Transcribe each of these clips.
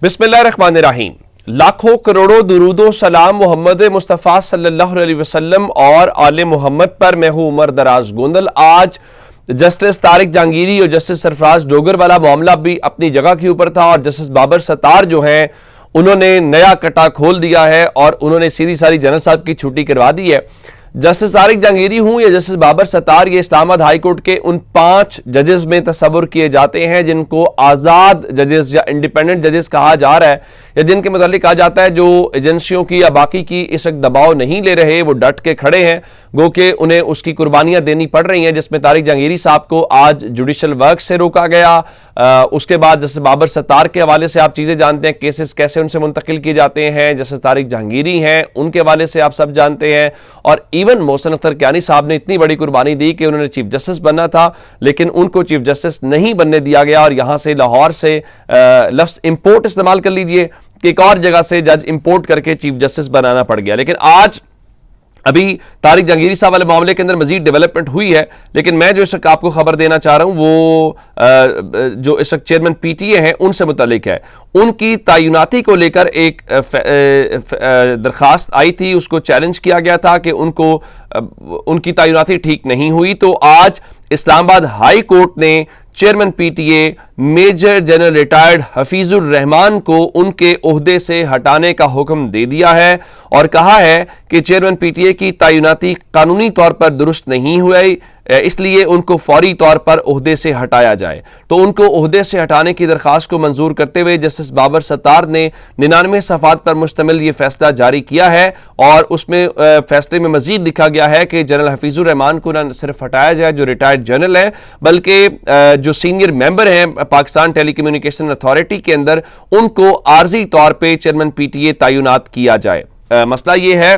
बिस्मिल्लाहिर्रहमानिर्रहीम। लाखों करोड़ों दुरूदो सलाम मोहम्मद मुस्तफ़ा सल्लल्लाहु अलैहि वसल्लम और आले मोहम्मद पर। मैं हूं उमर दराज गोंदल। आज जस्टिस तारिक जहांगीरी और जस्टिस सरफराज डोगर वाला मामला भी अपनी जगह के ऊपर था और जस्टिस बाबर सत्तार जो हैं उन्होंने नया कटा खोल दिया है और उन्होंने सीधी सारी जनरल साहब की छुट्टी करवा दी है। जस्टिस तारिक जहांगीरी हूं या जस्टिस बाबर सत्तार, ये इस्लामाबाद हाई कोर्ट के उन 5 जजेस में तस्वुर किए जाते हैं जिनको आज़ाद जजेस या इंडिपेंडेंट जजेस कहा जा रहा है, या जिनके मुतालिक कहा जाता है जो एजेंसियों की या बाकी की इस वक्त दबाव नहीं ले रहे, वो डट के खड़े हैं, गो के उन्हें उसकी कुर्बानियां देनी पड़ रही हैं। जिसमें तारिक जहांगीरी साहब को आज जुडिशल वर्क से रोका गया। उसके बाद जस्टिस बाबर सत्तार के हवाले से आप चीजें जानते हैं, केसेस कैसे उनसे मुंतकिल किए जाते हैं। जस्टिस तारिक जहांगीरी हैं, उनके हवाले से आप सब जानते हैं। और इवन मोहसिन अख्तर कियानी साहब ने इतनी बड़ी कुर्बानी दी कि उन्होंने चीफ जस्टिस बनना था, लेकिन उनको चीफ जस्टिस नहीं बनने दिया गया और यहां से लाहौर से लफ्ज इंपोर्ट इस्तेमाल कर लीजिए कि एक और जगह से जज इंपोर्ट करके चीफ जस्टिस बनाना पड़ गया। लेकिन आज अभी तारिक जहांगीरी साहब वाले मामले के अंदर मजीद डेवलपमेंट हुई है, लेकिन मैं जो इस वक्त आपको खबर देना चाह रहा हूं वो जो इस वक्त चेयरमैन पीटीए हैं उनसे मुतालिक है। उनकी तैनाती को लेकर एक दरखास्त आई थी, उसको चैलेंज किया गया था कि उनकी तैनाती ठीक नहीं हुई। तो आज इस्लामाबाद हाई कोर्ट ने chairman PTA major general retired Hafeezur Rahman को उनके ओहदे से हटाने का हुक्म दे दिया है और कहा है कि चेयरमैन पीटीए की तैनाती कानूनी तौर पर दुरुस्त नहीं हुई, इसलिए उनको फौरी तौर पर ओहदे से हटाया जाए। तो उनको ओहदे से हटाने की दरखास्त को मंजूर करते हुए जस्टिस बाबर सत्तार ने 99 सफ़ात पर मुश्तमिल ये फैसला जारी किया है और उसमें फैसले में मजीद लिखा गया है कि जनरल हफीजुर रहमान को न सिर्फ हटाया जाए जो रिटायर्ड जनरल है, बल्कि जो सीनियर मेंबर हैं पाकिस्तान टेलीकम्युनिकेशन अथॉरिटी के अंदर उनको आर्जी तौर पर चेयरमैन पीटीए तैनात किया जाए। मसला ये है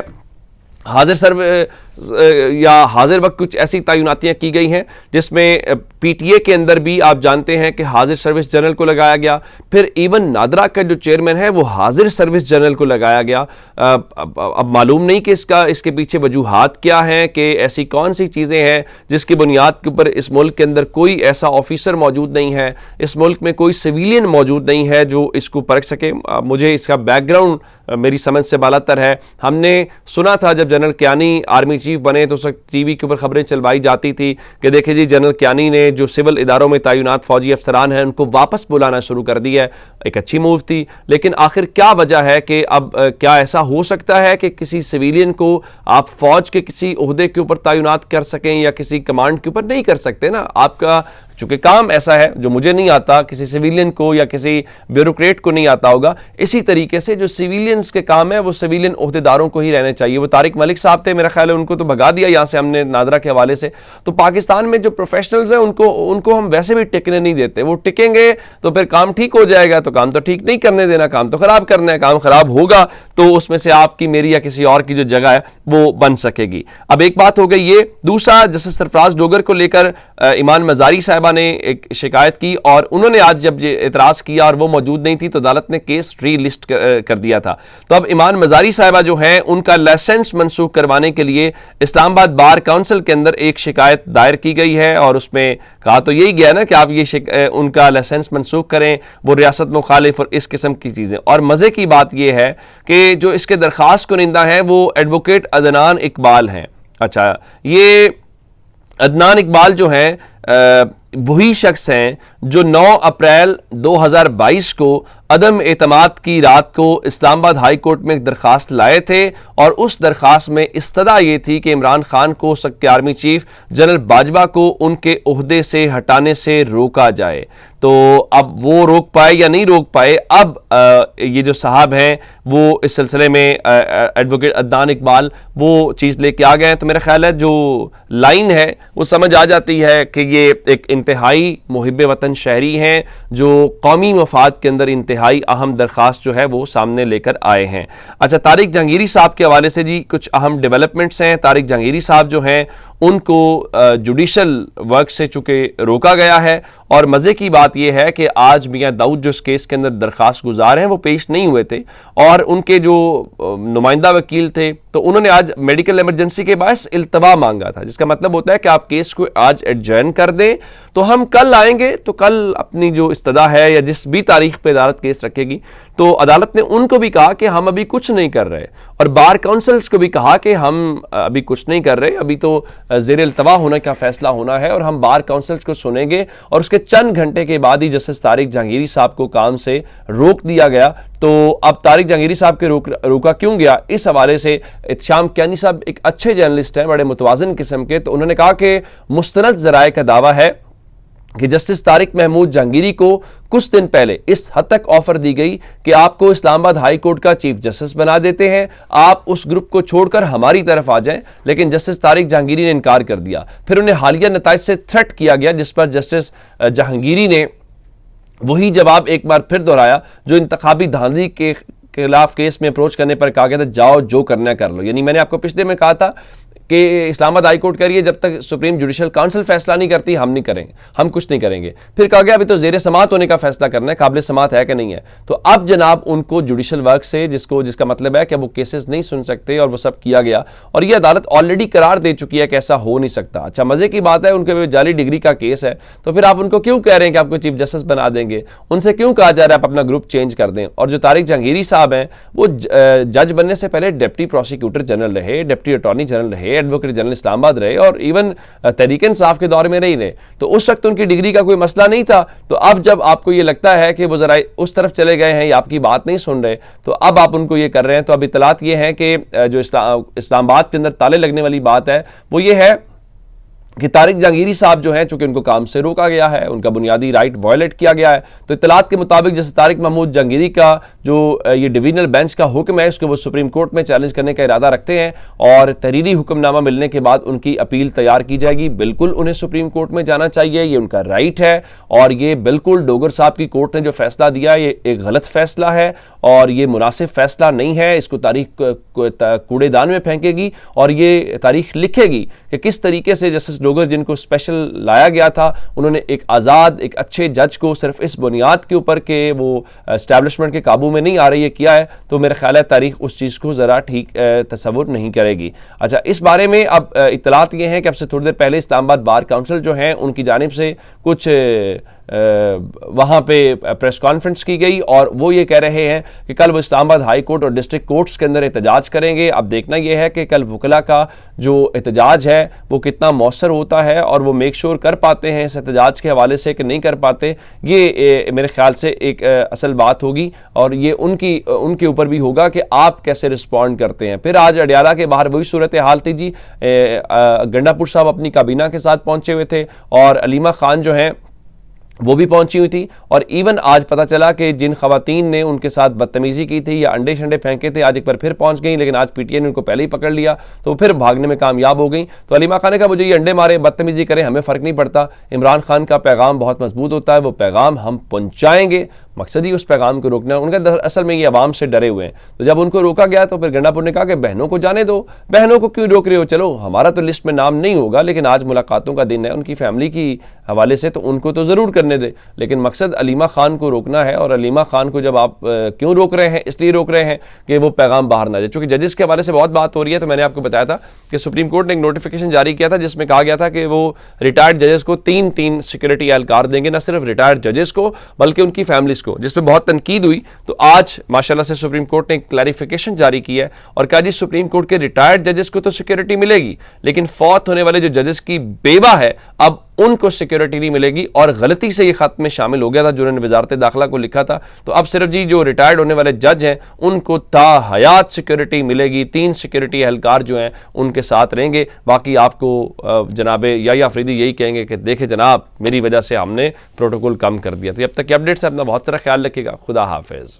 हाजिर वक्त कुछ ऐसी तैनातियां की गई हैं जिसमें पीटीए के अंदर भी आप जानते हैं कि हाजिर सर्विस जनरल को लगाया गया, फिर इवन नादरा का जो चेयरमैन है वो हाजिर सर्विस जनरल को लगाया गया। अब मालूम नहीं कि इसके पीछे वजूहात क्या हैं, कि ऐसी कौन सी चीज़ें हैं जिसकी बुनियाद के ऊपर इस मुल्क के अंदर कोई ऐसा ऑफिसर मौजूद नहीं है, इस मुल्क में कोई सिविलियन मौजूद नहीं है जो इसको परख सके। मुझे इसका बैकग्राउंड मेरी समझ से बालातर है। हमने सुना था जब जनरल कियानी आर्मी चीफ बने तो उस वक्त टीवी के ऊपर खबरें चलवाई जाती थी कि देखिए जी जनरल कियानी ने जो सिविल इदारों में तैनात फौजी अफसरान हैं उनको वापस बुलाना शुरू कर दिया है। एक अच्छी मूव थी, लेकिन आखिर क्या वजह है कि अब क्या ऐसा हो सकता है कि किसी सिविलियन को आप फौज के किसी ओहदे के ऊपर तैनात कर सकें या किसी कमांड के ऊपर नहीं कर सकते ना। आपका चूंकि काम ऐसा है जो मुझे नहीं आता, किसी सिविलियन को या किसी ब्यूरोक्रेट को नहीं आता होगा, इसी तरीके से जो सिविलियंस के काम है वो सिविलियन ओहदेदारों को ही रहने चाहिए। वो तारिक मलिक साहब थे, मेरा ख्याल है उनको तो भगा दिया यहाँ से हमने नादरा के हवाले से। तो पाकिस्तान में जो प्रोफेशनल्स हैं उनको हम वैसे भी टिकने नहीं देते। वो टिकेंगे तो फिर काम ठीक हो जाएगा, तो काम तो ठीक नहीं करने देना, काम तो खराब करना है। काम खराब होगा तो उसमें से आपकी मेरी या किसी और की जो जगह है वो बन सकेगी। अब एक बात हो गई ये। दूसरा, जस्टिस सरफराज डोगर को लेकर ईमान मजारी साहिबा ने एक शिकायत की और उन्होंने आज जब ये एतराज किया और वो मौजूद नहीं थी तो अदालत ने केस रीलिस्ट कर दिया था। तो अब ईमान मजारी साहिबा जो है उनका लाइसेंस मनसूख करवाने के लिए इस्लामाबाद बार काउंसिल के अंदर एक शिकायत दायर की गई है और उसमें कहा तो यही गया ना कि आप ये उनका लाइसेंस मनसूख करें, वो रियासत मुखालिफ और इस किस्म की चीजें। और मजे की बात यह है कि जो इसके दरखास्त कुनिंदा है वो एडवोकेट अदनान इकबाल हैं। अच्छा, ये अदनान इकबाल जो हैं वही शख्स हैं जो 9 अप्रैल 2022 को अदम एतमाद की रात को इस्लामाबाद हाई कोर्ट में एक दरखास्त लाए थे और उस दरखास्त में इस्तदा ये थी कि इमरान खान को सख्त आर्मी चीफ जनरल बाजवा को उनके ओहदे से हटाने से रोका जाए। तो अब वो रोक पाए या नहीं रोक पाए, अब ये जो साहब हैं वो इस सिलसिले में एडवोकेट अदनान इकबाल वो चीज़ लेके आ गए हैं। तो मेरा ख्याल है जो लाइन है वो समझ आ जाती है कि ये एक इंतहाई मुहिब वतन शहरी हैं जो कौमी मफाद के अंदर इंतहाई अहम दरख्वास्त जो है वो सामने लेकर आए हैं। अच्छा, तारिक जहांगीरी साहब के हवाले से जी कुछ अहम डेवलपमेंट्स हैं। तारिक जहांगीरी साहब जो हैं उनको जुडिशल वर्क से चूंकि रोका गया है। और मजे की बात यह है कि आज मियां दाऊद जो इस केस के अंदर दरखास्त गुजार हैं वो पेश नहीं हुए थे, और उनके जो नुमाइंदा वकील थे तो उन्होंने आज मेडिकल इमरजेंसी के बायस इल्तवा मांगा था, जिसका मतलब होता है कि आप केस को आज एडजर्न कर दें तो हम कल आएंगे, तो कल अपनी जो इस्तदा है या जिस भी तारीख पे अदालत केस रखेगी, तो अदालत ने उनको भी कहा कि हम अभी कुछ नहीं कर रहे, और बार काउंसिल्स को भी कहा कि हम अभी कुछ नहीं कर रहे, अभी तो ज़ेर इल्तवा होने का फैसला होना है और हम बार काउंसिल्स को सुनेंगे। और उसके चंद घंटे के बाद ही जस्टिस तारिक जहांगीरी साहब को काम से रोक दिया गया। तो अब तारिक जहांगीरी साहब के रोका क्यों गया, इस हवाले से इत्शाम कियानी साहब एक अच्छे जर्नलिस्ट हैं, बड़े मुतवाज़िन किस्म के, तो उन्होंने कहा कि मुस्तनद ज़राए का दावा है कि जस्टिस तारिक महमूद जहांगीरी को कुछ दिन पहले इस हद तक ऑफर दी गई कि आपको इस्लामाबाद हाई कोर्ट का चीफ जस्टिस बना देते हैं, आप उस ग्रुप को छोड़कर हमारी तरफ आ जाएं, लेकिन जस्टिस तारिक जहांगीरी ने इनकार कर दिया। फिर उन्हें हालिया नताइज से थ्रेट किया गया, जिस पर जस्टिस जहांगीरी ने वही जवाब एक बार फिर दोहराया जो इंतखाबी धांधली के खिलाफ केस में अप्रोच करने पर कहा गया था, जाओ जो करना कर लो। यानी मैंने आपको पिछले में कहा था कि इस्लामाबाद हाई कोर्ट कह रही है जब तक सुप्रीम जुडिशल काउंसिल फैसला नहीं करती हम नहीं करेंगे, हम कुछ नहीं करेंगे। फिर कहा गया अभी तो ज़ेर समात होने का फैसला करना है, काबिल समात है कि नहीं है। तो अब जनाब उनको जुडिशल वर्क से, जिसका मतलब है कि वो केसेस नहीं सुन सकते, और वो सब किया गया, और ये अदालत ऑलरेडी करार दे चुकी है कि ऐसा हो नहीं सकता। अच्छा, मजे की बात है उनके जाली डिग्री का केस है, तो फिर आप उनको क्यों कह रहे हैं कि आपको चीफ जस्टिस बना देंगे? उनसे क्यों कहा जा रहा है आप अपना ग्रुप चेंज कर दें? और जो तारिक जहांगीरी साहब हैं वो जज बनने से पहले डिप्टी प्रोसिक्यूटर जनरल रहे, डिप्टी अटॉर्नी जनरल रहे, एडवोकेट जनरल इस्लामाबाद रहे, और इवन तहरीक इंसाफ के दौर में नहीं रहे। तो उस वक्त उनकी डिग्री का कोई मसला नहीं था। तो अब जब आपको ये लगता है कि वो जरा उस तरफ चले गए हैं या आपकी बात नहीं सुन रहे, तो अब आप उनको ये कर रहे हैं। तो अब इतलात ये है कि जो इस्लामाबाद के अंदर ताले लगने वाली बात है वो ये है कि तारिक जहांगीरी साहब जो हैं, चूंकि उनको काम से रोका गया है, उनका बुनियादी राइट वायलेट किया गया है, तो इत्तलात के मुताबिक जैसे तारिक महमूद जहांगीरी का जो ये डिवीजनल बेंच का हुक्म है उसको वो सुप्रीम कोर्ट में चैलेंज करने का इरादा रखते हैं, और तहरीरी हुक्मनामा मिलने के बाद उनकी अपील तैयार की जाएगी। बिल्कुल उन्हें सुप्रीम कोर्ट में जाना चाहिए, ये उनका राइट है, और ये बिल्कुल डोगर साहब की कोर्ट ने जो फैसला दिया ये एक गलत फैसला है और ये मुनासिब फैसला नहीं है। इसको तारीख कूड़ेदान में फेंकेगी और ये तारीख लिखेगी कि किस तरीके से जस्टिस डोगर जिनको स्पेशल लाया गया था, उन्होंने एक आज़ाद एक अच्छे जज को सिर्फ इस बुनियाद के ऊपर के वो एस्टैब्लिशमेंट के काबू में नहीं आ रही है किया है। तो मेरा ख्याल है तारीख उस चीज़ को ज़रा ठीक तस्वुर नहीं करेगी। अच्छा, इस बारे में अब इत्तलात ये हैं कि अब से थोड़ी देर पहले इस्लामाबाद बार काउंसिल जो है उनकी जानिब से कुछ वहाँ पे प्रेस कॉन्फ्रेंस की गई और वो ये कह रहे हैं कि कल वो इस्लामाबाद हाई कोर्ट और डिस्ट्रिक्ट कोर्ट्स के अंदर एहतजाज करेंगे। अब देखना यह है कि कल वकला का जो एहतजाज है वो कितना मौसर होता है और वो मेक श्योर कर पाते हैं इस एहतजाज के हवाले से कि नहीं कर पाते। ये मेरे ख्याल से एक असल बात होगी और ये उनके ऊपर भी होगा कि आप कैसे रिस्पॉन्ड करते हैं। फिर आज अडियाला के बाहर वही सूरत हाल थी जी, गंडापुर साहब अपनी काबीना के साथ पहुंचे हुए थे और अलीमा खान जो हैं वो भी पहुंची हुई थी, और इवन आज पता चला कि जिन खवातीन ने उनके साथ बदतमीजी की थी या अंडे शंडे फेंके थे आज एक बार फिर पहुंच गई, लेकिन आज पीटीआई ने उनको पहले ही पकड़ लिया तो फिर भागने में कामयाब हो गई। तो अलीमा खान ने कहा मुझे ये अंडे मारे बदतमीजी करें हमें फ़र्क नहीं पड़ता, इमरान खान का पैगाम बहुत मजबूत होता है, वो पैगाम हम पहुँचाएंगे, मकसद ही उस पैगाम को रोकना है। उनका असल में ये अवाम से डरे हुए हैं। तो जब उनको रोका गया तो फिर गंडापुर ने कहा कि बहनों को जाने दो, बहनों को क्यों रोक रहे हो, चलो हमारा तो लिस्ट में नाम नहीं होगा, लेकिन आज मुलाकातों का दिन है उनकी फैमिली की हवाले से, तो उनको तो ज़रूर करने दे, लेकिन मकसद अलीमा खान को रोकना है। और अलीमा खान को जब आप क्यों रोक रहे हैं, इसलिए रोक रहे हैं कि वो पैगाम बाहर ना जाए। चूंकि जजेस के हवाले से बहुत बात हो रही है, तो मैंने आपको बताया था कि सुप्रीम कोर्ट ने एक नोटिफिकेशन जारी किया था जिसमें कहा गया था कि वो रिटायर्ड जजेस को 3-3 सिक्योरिटी एहलकार देंगे, न सिर्फ रिटायर्ड जजेस को बल्कि उनकी फैमिलीज को, जिसमें बहुत तनकीद हुई। तो आज माशाल्लाह से सुप्रीम कोर्ट ने क्लैरिफिकेशन जारी की है और कहा जी सुप्रीम कोर्ट के रिटायर्ड जजेस को तो सिक्योरिटी मिलेगी, लेकिन फौत होने वाले जो जजेस की बेवा है अब उनको सिक्योरिटी नहीं मिलेगी। और गलती से ये खत में शामिल हो गया था जो उन्होंने वजारत दाखिला को लिखा था। तो अब सिर्फ जी जो रिटायर्ड होने वाले जज हैं उनको ताहयात सिक्योरिटी मिलेगी, 3 सिक्योरिटी एहलकार जो हैं उनके साथ रहेंगे। बाकी आपको जनाब याह्या अफरीदी यही कहेंगे कि देखे जनाब मेरी वजह से हमने प्रोटोकॉल कम कर दिया। तो अब तक की अपडेट्स अपना बहुत सारा ख्याल रखिएगा। खुदा हाफिज।